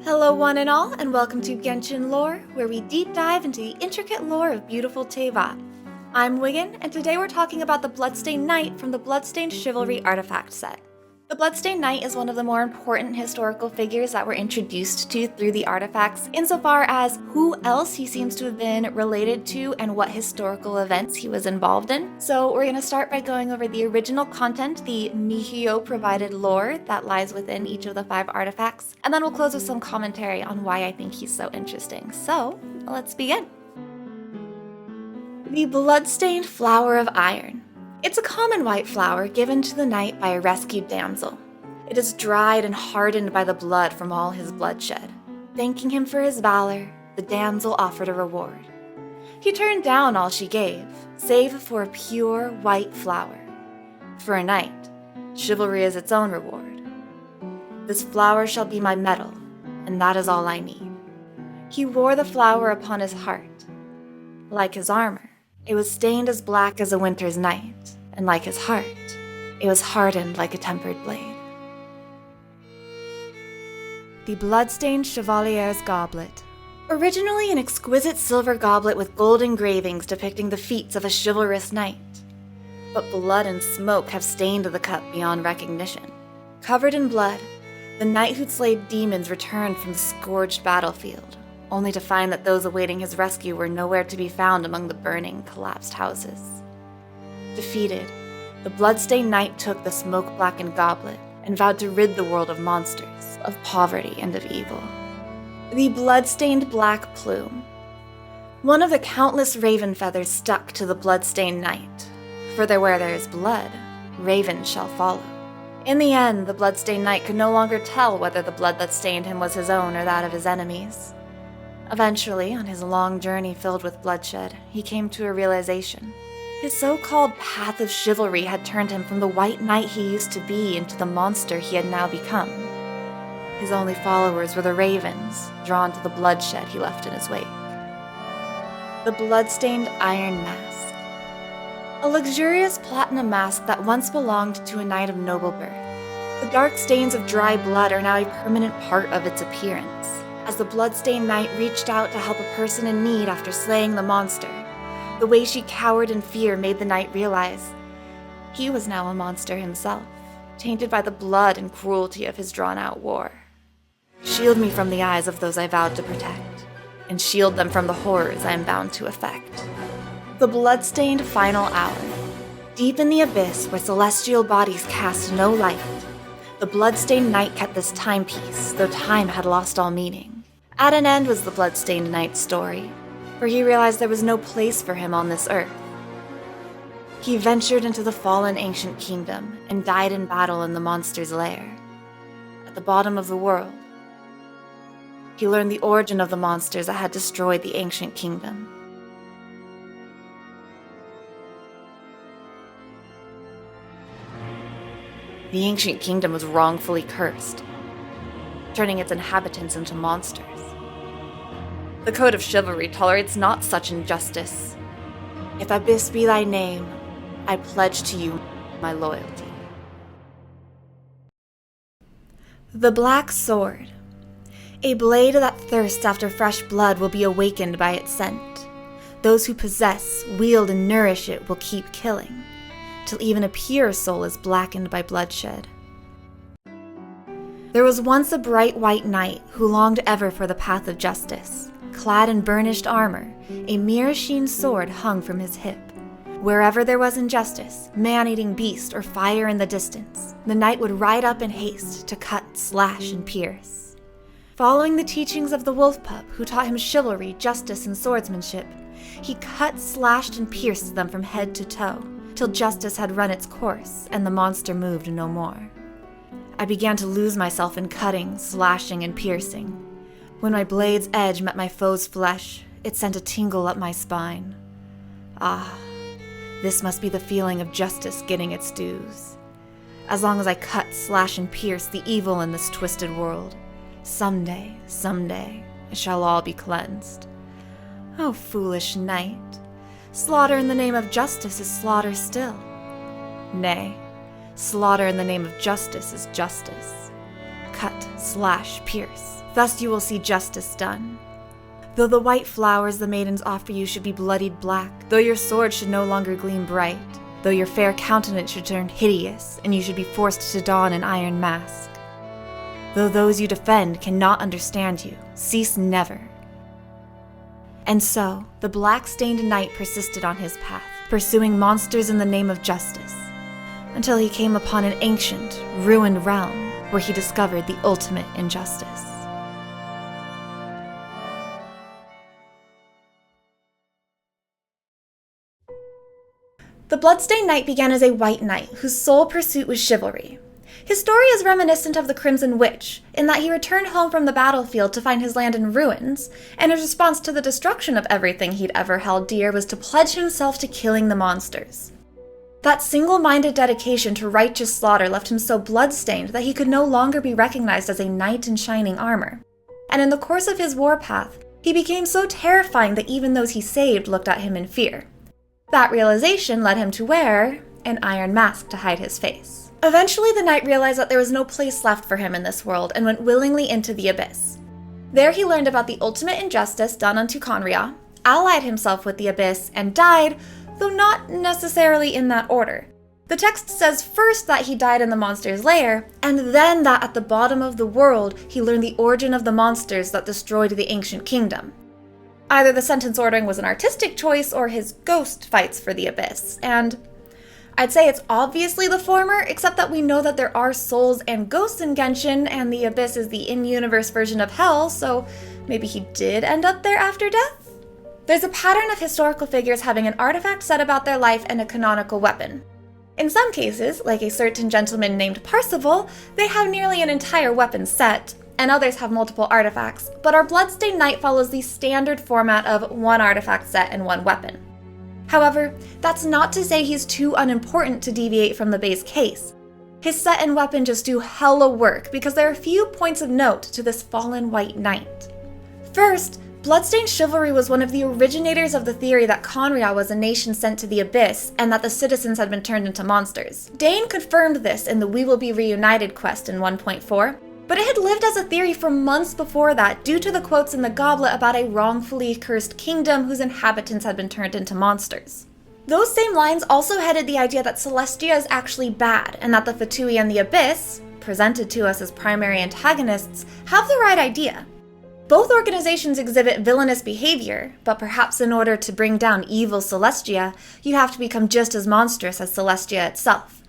Hello one and all, and welcome to Genshin Lore, where we deep dive into the intricate lore of beautiful Teyvat. I'm Wigan, and today we're talking about the Bloodstained Knight from the Bloodstained Chivalry artifact set. The Bloodstained Knight is one of the more important historical figures that we're introduced to through the artifacts, insofar as who else he seems to have been related to and what historical events he was involved in. So we're going to start by going over the original content, the Michiyo-provided lore that lies within each of the 5 artifacts, and then we'll close with some commentary on why I think he's so interesting. So let's begin. The Bloodstained Flower of Iron. It's a common white flower given to the knight by a rescued damsel. It is dried and hardened by the blood from all his bloodshed. Thanking him for his valor, the damsel offered a reward. He turned down all she gave, save for a pure white flower. For a knight, chivalry is its own reward. This flower shall be my medal, and that is all I need. He wore the flower upon his heart. Like his armor, it was stained as black as a winter's night, and like his heart, it was hardened like a tempered blade. The Bloodstained Chevalier's Goblet. Originally an exquisite silver goblet with gold engravings depicting the feats of a chivalrous knight. But blood and smoke have stained the cup beyond recognition. Covered in blood, the knight who'd slayed demons returned from the scourged battlefield, only to find that those awaiting his rescue were nowhere to be found among the burning, collapsed houses. Defeated, the Bloodstained Knight took the smoke-blackened goblet and vowed to rid the world of monsters, of poverty, and of evil. The Bloodstained Black Plume. One of the countless raven feathers stuck to the Bloodstained Knight, for where there is blood, ravens shall follow. In the end, the Bloodstained Knight could no longer tell whether the blood that stained him was his own or that of his enemies. Eventually, on his long journey filled with bloodshed, he came to a realization. His so-called path of chivalry had turned him from the white knight he used to be into the monster he had now become. His only followers were the ravens, drawn to the bloodshed he left in his wake. The Bloodstained Iron Mask. A luxurious platinum mask that once belonged to a knight of noble birth. The dark stains of dry blood are now a permanent part of its appearance. As the Bloodstained Knight reached out to help a person in need after slaying the monster, the way she cowered in fear made the knight realize he was now a monster himself, tainted by the blood and cruelty of his drawn-out war. Shield me from the eyes of those I vowed to protect, and shield them from the horrors I am bound to effect. The Bloodstained Final Hour. Deep in the abyss where celestial bodies cast no light, the Bloodstained Knight kept this timepiece, though time had lost all meaning. At an end was the Bloodstained Knight's story, where he realized there was no place for him on this earth. He ventured into the fallen ancient kingdom and died in battle in the monster's lair. At the bottom of the world, he learned the origin of the monsters that had destroyed the ancient kingdom. The ancient kingdom was wrongfully cursed, turning its inhabitants into monsters. The Code of Chivalry tolerates not such injustice. If Abyss be thy name, I pledge to you my loyalty. The Black Sword. A blade that thirsts after fresh blood will be awakened by its scent. Those who possess, wield, and nourish it will keep killing, till even a pure soul is blackened by bloodshed. There was once a bright white knight who longed ever for the path of justice. Clad in burnished armor, a mirror-sheen sword hung from his hip. Wherever there was injustice, man-eating beast, or fire in the distance, the knight would ride up in haste to cut, slash, and pierce. Following the teachings of the Wolf Pup, who taught him chivalry, justice, and swordsmanship, he cut, slashed, and pierced them from head to toe, till justice had run its course and the monster moved no more. I began to lose myself in cutting, slashing, and piercing. When my blade's edge met my foe's flesh, it sent a tingle up my spine. Ah, this must be the feeling of justice getting its dues. As long as I cut, slash, and pierce the evil in this twisted world, someday, it shall all be cleansed. Oh, foolish knight, slaughter in the name of justice is slaughter still. Nay, slaughter in the name of justice is justice. cut, slash, pierce. Thus you will see justice done. Though the white flowers the maidens offer you should be bloodied black, though your sword should no longer gleam bright, though your fair countenance should turn hideous, and you should be forced to don an iron mask. Though those you defend cannot understand you, cease never. And so, the Bloodstained Knight persisted on his path, pursuing monsters in the name of justice, until he came upon an ancient, ruined realm where he discovered the ultimate injustice. The Bloodstained Knight began as a white knight whose sole pursuit was chivalry. His story is reminiscent of the Crimson Witch, in that he returned home from the battlefield to find his land in ruins, and his response to the destruction of everything he'd ever held dear was to pledge himself to killing the monsters. That single-minded dedication to righteous slaughter left him so blood-stained that he could no longer be recognized as a knight in shining armor. And in the course of his warpath, he became so terrifying that even those he saved looked at him in fear. That realization led him to wear an iron mask to hide his face. Eventually, the knight realized that there was no place left for him in this world and went willingly into the abyss. There he learned about the ultimate injustice done unto Khaenri'ah, allied himself with the abyss, and died, though not necessarily in that order. The text says first that he died in the monster's lair, and then that at the bottom of the world he learned the origin of the monsters that destroyed the ancient kingdom. Either the sentence ordering was an artistic choice or his ghost fights for the abyss, and I'd say it's obviously the former, except that we know that there are souls and ghosts in Genshin, and the abyss is the in-universe version of hell, so maybe he did end up there after death? There's a pattern of historical figures having an artifact said about their life and a canonical weapon. In some cases, like a certain gentleman named Parzival, they have nearly an entire weapon set, and others have multiple artifacts, but our Bloodstained Knight follows the standard format of one artifact set and one weapon. However, that's not to say he's too unimportant to deviate from the base case. His set and weapon just do hella work because there are a few points of note to this fallen white knight. First, Bloodstained Chivalry was one of the originators of the theory that Khaenri'ah was a nation sent to the abyss and that the citizens had been turned into monsters. Dane confirmed this in the We Will Be Reunited quest in 1.4, but it had lived as a theory for months before that due to the quotes in the Goblet about a wrongfully cursed kingdom whose inhabitants had been turned into monsters. Those same lines also headed the idea that Celestia is actually bad and that the Fatui and the Abyss, presented to us as primary antagonists, have the right idea. Both organizations exhibit villainous behavior, but perhaps in order to bring down evil Celestia, you have to become just as monstrous as Celestia itself.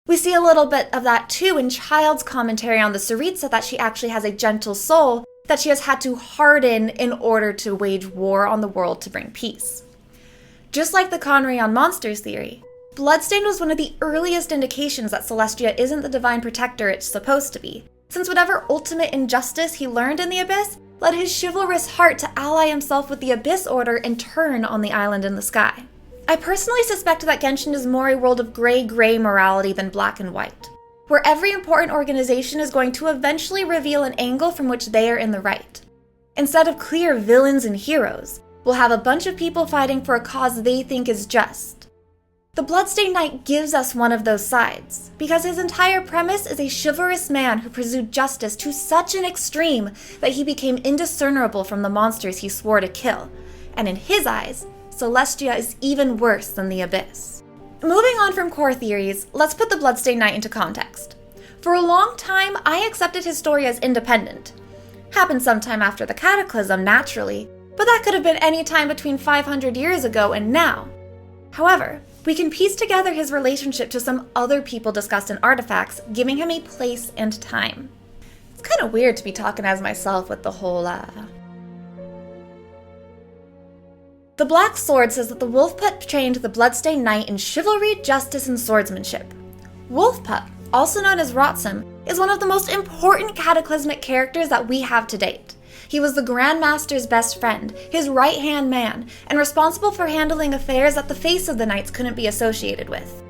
We see a little bit of that too in Child's commentary on the Tsaritsa, that she actually has a gentle soul that she has had to harden in order to wage war on the world to bring peace. Just like the Khaenri'ah monsters theory, Bloodstained was one of the earliest indications that Celestia isn't the divine protector it's supposed to be, since whatever ultimate injustice he learned in the Abyss led his chivalrous heart to ally himself with the Abyss Order and turn on the island in the sky. I personally suspect that Genshin is more a world of gray morality than black and white, where every important organization is going to eventually reveal an angle from which they are in the right. Instead of clear villains and heroes, we'll have a bunch of people fighting for a cause they think is just. The Bloodstained Knight gives us one of those sides, because his entire premise is a chivalrous man who pursued justice to such an extreme that he became indiscernible from the monsters he swore to kill, and in his eyes, Celestia is even worse than the Abyss. Moving on from core theories, let's put the Bloodstained Knight into context. For a long time, I accepted his story as independent. Happened sometime after the Cataclysm, naturally, but that could have been any time between 500 years ago and now. However, we can piece together his relationship to some other people discussed in artifacts, giving him a place and time. It's kind of weird to be talking as myself with the whole, The Black Sword says that the Wolf Pup trained the Bloodstained Knight in chivalry, justice, and swordsmanship. Wolf Pup, also known as Rotsam, is one of the most important cataclysmic characters that we have to date. He was the Grand Master's best friend, his right-hand man, and responsible for handling affairs that the face of the Knights couldn't be associated with.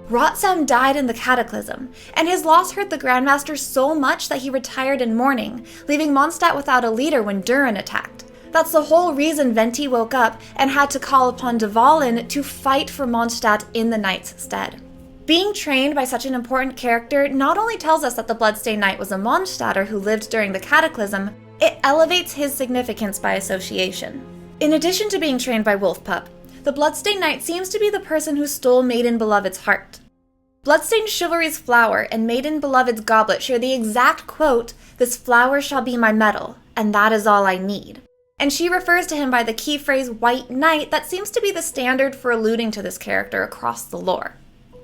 Rotsam died in the Cataclysm, and his loss hurt the Grandmaster so much that he retired in mourning, leaving Mondstadt without a leader when Durin attacked. That's the whole reason Venti woke up and had to call upon Dvalin to fight for Mondstadt in the Knights' stead. Being trained by such an important character not only tells us that the Bloodstained Knight was a Mondstadter who lived during the Cataclysm, it elevates his significance by association. In addition to being trained by Wolf Pup, the Bloodstained Knight seems to be the person who stole Maiden Beloved's heart. Bloodstained Chivalry's flower and Maiden Beloved's goblet share the exact quote, "This flower shall be my medal, and that is all I need." And she refers to him by the key phrase White Knight that seems to be the standard for alluding to this character across the lore.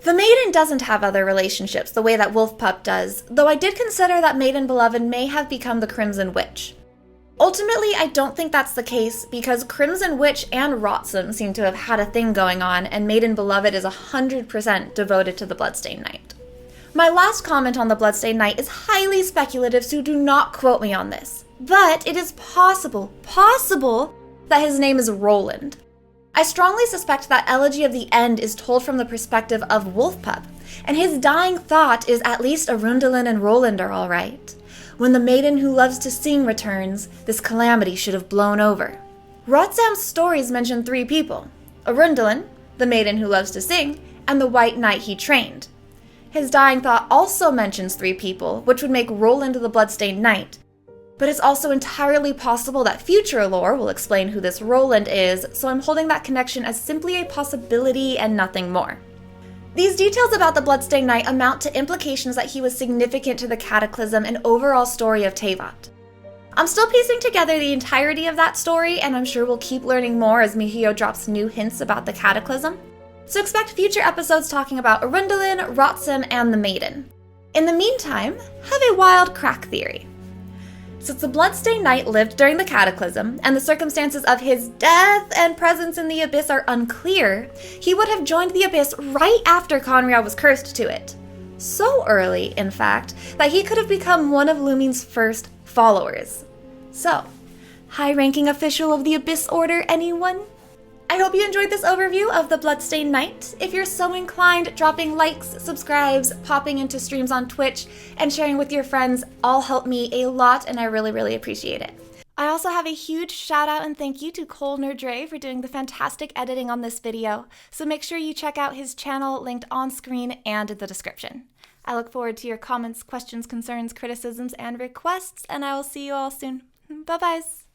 The Maiden doesn't have other relationships the way that Wolf Pup does, though I did consider that Maiden Beloved may have become the Crimson Witch. Ultimately, I don't think that's the case because Crimson Witch and Rotsam seem to have had a thing going on, and Maiden Beloved is 100% devoted to the Bloodstained Knight. My last comment on the Bloodstained Knight is highly speculative, so do not quote me on this. But it is possible that his name is Roland. I strongly suspect that Elegy of the End is told from the perspective of Wolf Pup, and his dying thought is at least Arundelen and Roland are all right. When the maiden who loves to sing returns, this calamity should have blown over. Rotsam's stories mention 3 people: Arundelen, the maiden who loves to sing, and the White Knight he trained. His dying thought also mentions 3 people, which would make Roland the Bloodstained Knight. But it's also entirely possible that future lore will explain who this Roland is, so I'm holding that connection as simply a possibility and nothing more. These details about the Bloodstained Knight amount to implications that he was significant to the Cataclysm and overall story of Teyvat. I'm still piecing together the entirety of that story, and I'm sure we'll keep learning more as Michiyo drops new hints about the Cataclysm. So expect future episodes talking about Arundelen, Rotsam, and the Maiden. In the meantime, have a wild crack theory. Since the Bloodstained Knight lived during the Cataclysm, and the circumstances of his death and presence in the Abyss are unclear, he would have joined the Abyss right after Conriah was cursed to it. So early, in fact, that he could have become one of Lumine's first followers. So, high-ranking official of the Abyss Order, anyone? I hope you enjoyed this overview of the Bloodstained Knight. If you're so inclined, dropping likes, subscribes, popping into streams on Twitch, and sharing with your friends all help me a lot, and I really, really appreciate it. I also have a huge shout out and thank you to Cole Nerdre for doing the fantastic editing on this video, so make sure you check out his channel linked on screen and in the description. I look forward to your comments, questions, concerns, criticisms, and requests, and I will see you all soon. Bye-byes!